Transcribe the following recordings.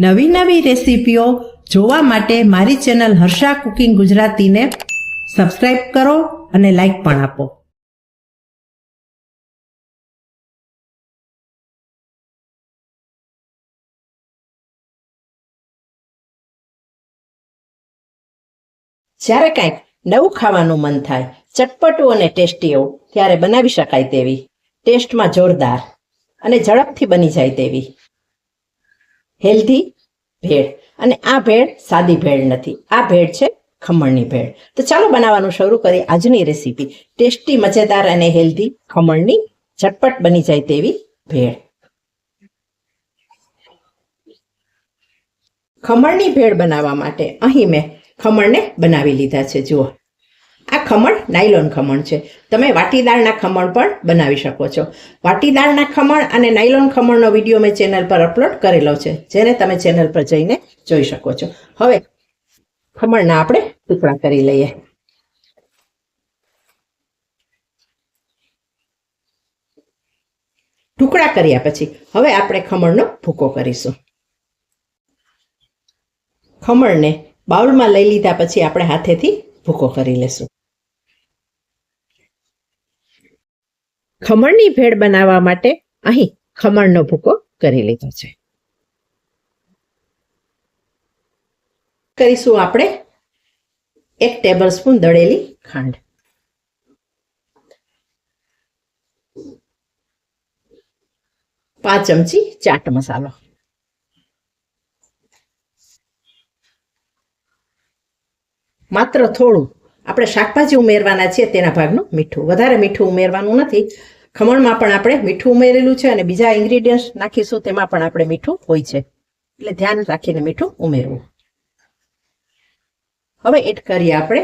નવી નવી રેસીપીઓ જોવા માટે મારી ચેનલ હર્ષા કુકિંગ ગુજરાતીને સબસ્ક્રાઇબ કરો અને લાઈક પણ આપો. જ્યારે કાંઈક નવું ખાવાનું મન થાય, ચટપટું અને ટેસ્ટી એવું, ત્યારે બનાવી શકાય તેવી, ટેસ્ટમાં જોરદાર અને ઝડપથી બની જાય તેવી હેલ્ધી ભેળ. અને આ ભેળ સાદી ભેળ નથી, આ ભેળ છે ખમણની ભેળ. તો ચાલો બનાવવાનું શરૂ કરીએ આજની રેસીપી, ટેસ્ટી, મજેદાર અને હેલ્ધી ખમણની ઝટપટ બની જાય તેવી ભેળ. ખમણની ભેળ બનાવવા માટે અહીં મેં ખમણને બનાવી લીધા છે. જુઓ, આ ખમણ નાયલોન ખમણ છે. તમે વાટીદાળના ખમણ પણ બનાવી શકો છો. વાટીદાળના ખમણ અને નાયલોન ખમણનો વિડીયો મેં ચેનલ પર અપલોડ કરેલો છે, જેને તમે ચેનલ પર જઈને જોઈ શકો છો. હવે ખમણના આપણે ટુકડા કરી લઈએ. ટુકડા કર્યા પછી હવે આપણે ખમણનો ભૂકો કરીશું. ખમણને બાઉલમાં લઈ લીધા પછી આપણે હાથેથી ભૂકો કરી લેશું. ખમણની ભેળ બનાવવા માટે અહીં ખમણનો ભૂકો કરી લીધો છે. કરીશું આપણે 1 ટેબલસ્પૂન દળેલી ખાંડ, 5 ચમચી ચાટ મસાલો, માત્ર થોડું આપણે શાકભાજી ઉમેરવાના છીએ તેના ભાગનું મીઠું. વધારે મીઠું ઉમેરવાનું નથી. ખમણમાં પણ આપણે મીઠું ઉમેરેલું છે અને બીજા ઇન્ગ્રીડિયન્ટ્સ નાખીશું તેમાં પણ આપણે મીઠું હોય છે, એટલે ધ્યાન રાખીને મીઠું ઉમેરવું. હવે એડ કરીએ આપણે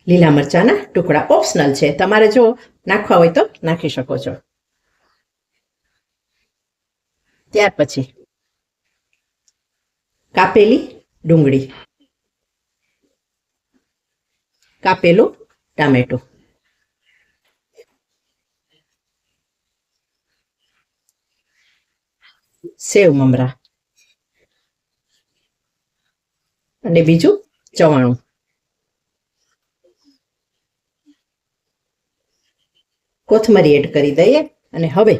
લીલા મરચાના ટુકડા. ઓપ્શનલ છે, તમારે જો નાખવા હોય તો નાખી શકો છો. ત્યાર પછી કાપેલી ડુંગળી, કાપેલું ટામેટું, સેવ મમરા અને બીજું ચવાણું. કોથમરી એડ કરી દઈએ અને હવે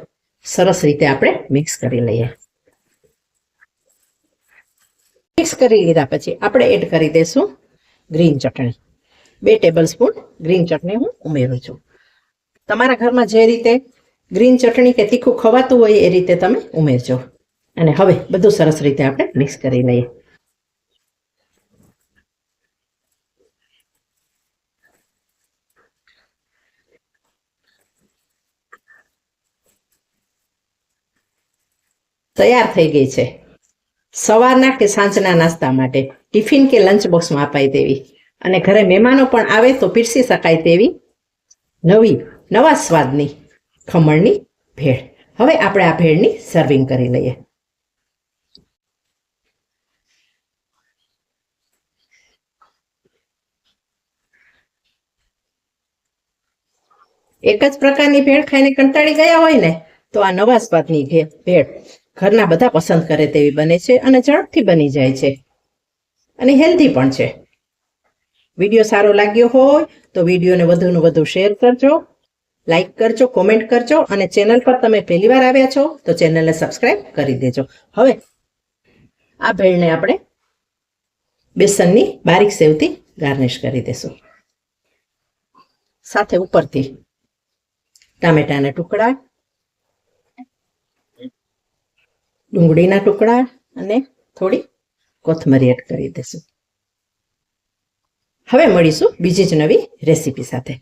સરસ રીતે આપણે મિક્સ કરી લઈએ. મિક્સ કરી લીધા પછી આપણે એડ કરી દઈશું ગ્રીન ચટણી. 2 ટેબલસ્પૂન ગ્રીન ચટણી હું ઉમેરું છું. તમારા ઘરમાં જે રીતે ગ્રીન ચટણી કે તીખું ખવાતું હોય એ રીતે તમે ઉમેરજો. અને હવે બધું સરસ રીતે આપણે મિક્સ કરી લઈએ. તૈયાર થઈ ગઈ છે સવારના કે સાંજના નાસ્તા માટે, ટિફિન કે લંચ બોક્સમાં અપાય તેવી, અને ઘરે મહેમાનો પણ આવે તો પીરસી શકાય તેવી નવા સ્વાદની ખમણની ભેળ. હવે આપણે આ ભેળની સર્વિંગ કરી લઈએ. એક જ પ્રકારની ભેળ ખાઈને કંટાળી ગયા હોય ને, તો આ નવા સ્વાદની ભેળ ઘરના બધા પસંદ કરે તેવી બને છે અને ઝડપથી બની જાય છે અને હેલ્ધી પણ છે. વિડીયો સારો લાગ્યો હોય તો વિડીયોને વધુને વધુ શેર કરજો, લાઈક કરજો, કોમેન્ટ કરજો અને ચેનલ પર તમે પહેલી વાર આવ્યા છો તો ચેનલને સબસ્ક્રાઇબ કરી દેજો. હવે આ ભેળને આપણે બેસનની બારીક સેવથી ગાર્નિશ કરી દેશું. સાથે ઉપરથી ટામેટાના ટુકડા, ડુંગળીના ટુકડા અને થોડી કોથમરી એડ કરી દેશું. હવે મળીશું બીજી જ નવી રેસીપી સાથે.